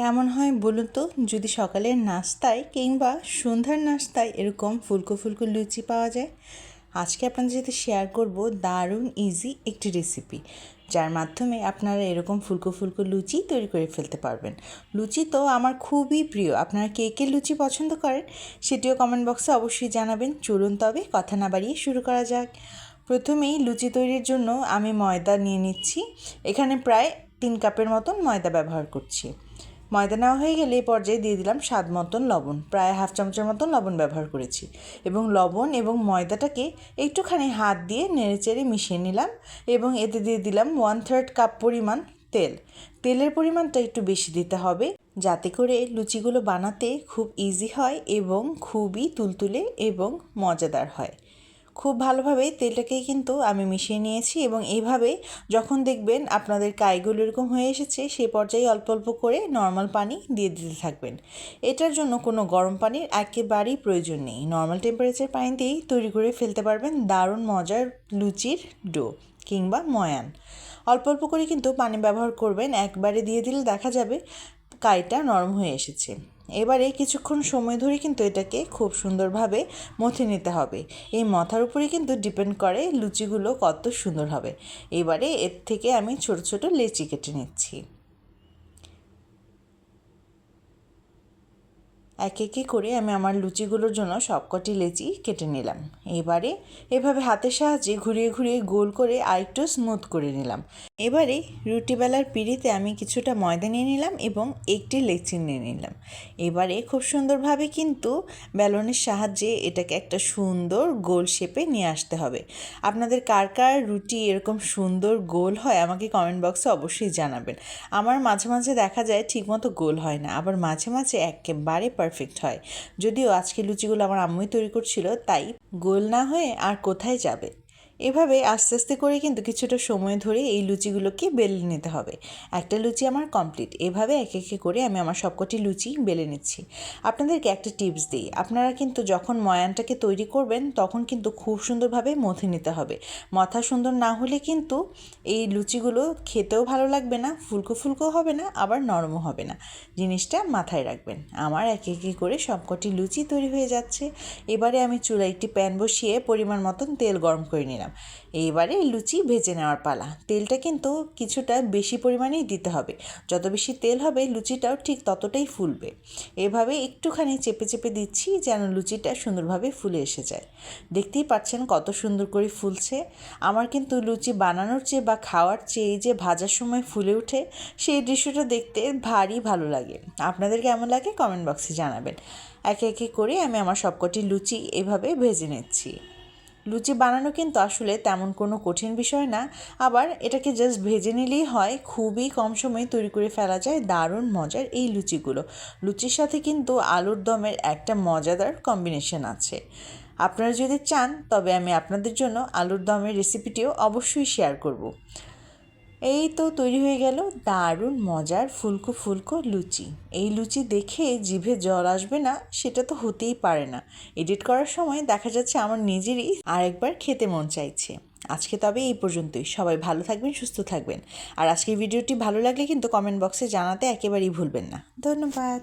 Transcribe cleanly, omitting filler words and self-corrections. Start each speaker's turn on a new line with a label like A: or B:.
A: কেমন হয় বলুন তো যদি সকালের নাস্তায় কিংবা সন্ধ্যার নাস্তায় এরকম ফুলকো ফুলকো লুচি পাওয়া যায়। আজকে আপনাদের সাথে শেয়ার করব দারুণ ইজি একটি রেসিপি, যার মাধ্যমে আপনারা এরকম ফুলকো ফুলকো লুচি তৈরি করে ফেলতে পারবেন। লুচি তো আমার খুবই প্রিয়। আপনারা কে কে লুচি পছন্দ করেন সেটিও কমেন্ট বক্সে অবশ্যই জানাবেন। চলুন তবে কথা না বাড়িয়ে শুরু করা যাক। প্রথমেই লুচি তৈরির জন্য আমি ময়দা নিয়ে নিচ্ছি। এখানে প্রায় 3 কাপের মতন ময়দা ব্যবহার করছি। ময়দা নেওয়া হয়ে গেলে এই পর্যায়ে দিয়ে দিলাম স্বাদ মতন লবণ, প্রায় হাফ চামচের মতন লবণ ব্যবহার করেছি এবং লবণ এবং ময়দাটাকে একটুখানি হাত দিয়ে নেড়েচেড়ে মিশিয়ে নিলাম এবং এতে দিয়ে দিলাম 1/3 কাপ পরিমাণ তেল। তেলের পরিমাণটা একটু বেশি দিতে হবে যাতে করে লুচিগুলো বানাতে খুব ইজি হয় এবং খুবই তুলতুলে এবং মজাদার হয়। খুব ভালোভাবে তেলটাকে কিন্তু আমি মিশিয়ে নিয়েছি এবং এইভাবে যখন দেখবেন আপনাদের কাইগুলো এরকম হয়ে এসেছে সেই পর্যায়ে অল্প অল্প করে নর্মাল পানি দিয়ে দিতে থাকবেন। এটার জন্য কোনো গরম পানির একেবারেই প্রয়োজন নেই। নর্মাল টেম্পারেচার পানি দিয়েই তৈরি করে ফেলতে পারবেন দারুণ মজার লুচির ডো কিংবা ময়ান। অল্প অল্প করে কিন্তু পানি ব্যবহার করবেন, একবারে দিয়ে দিলে দেখা যাবে কাইটা নরম হয়ে এসেছে। এবারে কিছুক্ষণ সময় ধরে কিন্তু এটাকে খুব সুন্দরভাবে মথে নিতে হবে। এই মথার উপরে কিন্তু ডিপেন্ড করে লুচিগুলো কত সুন্দর হবে। এবারে এর থেকে আমি ছোট ছোট লেচি কেটে নিচ্ছি। এক একে করে আমি আমার লুচিগুলোর জন্য সবকটি লেচি কেটে নিলাম। এবারে এভাবে হাতের সাহায্যে ঘুরিয়ে ঘুরিয়ে গোল করে আরেকটু স্মুথ করে নিলাম। এবারে রুটি বেলার পিঁড়িতে আমি কিছুটা ময়দা নিয়ে নিলাম এবং একটি লেচি নিয়ে নিলাম। এবারে খুব সুন্দরভাবে কিন্তু বেলনের সাহায্যে এটাকে একটা সুন্দর গোল শেপে নিয়ে আসতে হবে। আপনাদের কার কার রুটি এরকম সুন্দর গোল হয় আমাকে কমেন্ট বক্সে অবশ্যই জানাবেন। আমার মাঝে মাঝে দেখা যায় ঠিকমতো গোল হয় না, আবার মাঝে মাঝে একেবারে পারফেক্ট হয়। যদিও আজকে লুচিগুলো আমার আম্মুই তৈরি করছিল, তাই গোল না হয়ে আর কোথায় যাবে। এভাবে আস্তে আস্তে করে কিন্তু কিছুটা সময় ধরে এই লুচিগুলোকে বেলে নিতে হবে। একটা লুচি আমার কমপ্লিট। এভাবে এক একে করে আমি আমার সবকটি লুচি বেলে নিচ্ছি। আপনাদেরকে একটা টিপস দিই, আপনারা কিন্তু যখন ময়ানটাকে তৈরি করবেন তখন কিন্তু খুব সুন্দরভাবে মথে নিতে হবে। মথা সুন্দর না হলে কিন্তু এই লুচিগুলো খেতেও ভালো লাগবে না, ফুলকো ফুলকো হবে না, আবার নরমও হবে না। জিনিসটা মাথায় রাখবেন। আমার এক একে করে সবকটি লুচি তৈরি হয়ে যাচ্ছে। এবারে আমি চুলায় একটি প্যান বসিয়ে পরিমাণ মতন তেল গরম করে নিলাম। এইবারে লুচি ভেজে নেওয়ার পালা। তেলটা কিন্তু কিছুটা বেশি পরিমাণেই দিতে হবে। যত বেশি তেল হবে লুচিটাও ঠিক ততটাই ফুলবে। এভাবে একটুখানি চেপে চেপে দিচ্ছি যেন লুচিটা সুন্দরভাবে ফুলে এসে যায়। দেখতেই পাচ্ছেন কত সুন্দর করে ফুলছে। আমার কিন্তু লুচি বানানোর চেয়ে বা খাওয়ার চেয়ে যে ভাজার সময় ফুলে ওঠে সেই দৃশ্যটা দেখতে ভারী ভালো লাগে। আপনাদের কেমন লাগে কমেন্ট বক্সে জানাবেন। একে একে করে আমি আমার সবকটি লুচি এভাবে ভেজে নিচ্ছি। লুচি বানানো কিন্তু আসলে তেমন কোনো কঠিন বিষয় না, আবার এটাকে জাস্ট ভেজে নিলেই হয়। খুবই কম সময়ে তৈরি করে ফেলা যায় দারুণ মজার এই লুচিগুলো। লুচির সাথে কিন্তু আলুর দমের একটা মজাদার কম্বিনেশন আছে। আপনারা যদি চান তবে আমি আপনাদের জন্য আলুর দমের রেসিপিটিও অবশ্যই শেয়ার করব। এই তো তৈরি হয়ে গেল দারুণ মজার ফুলকো ফুলকো লুচি। এই লুচি দেখে জিভে জল আসবে না সেটা তো হতেই পারে না। এডিট করার সময় দেখা যাচ্ছে আমার নিজেরই আরেকবার খেতে মন চাইছে। আজকে তবে এই পর্যন্তই। সবাই ভালো থাকবেন, সুস্থ থাকবেন। আর আজকের ভিডিওটি ভালো লাগলে কিন্তু কমেন্ট বক্সে জানাতে একেবারেই ভুলবেন না। ধন্যবাদ।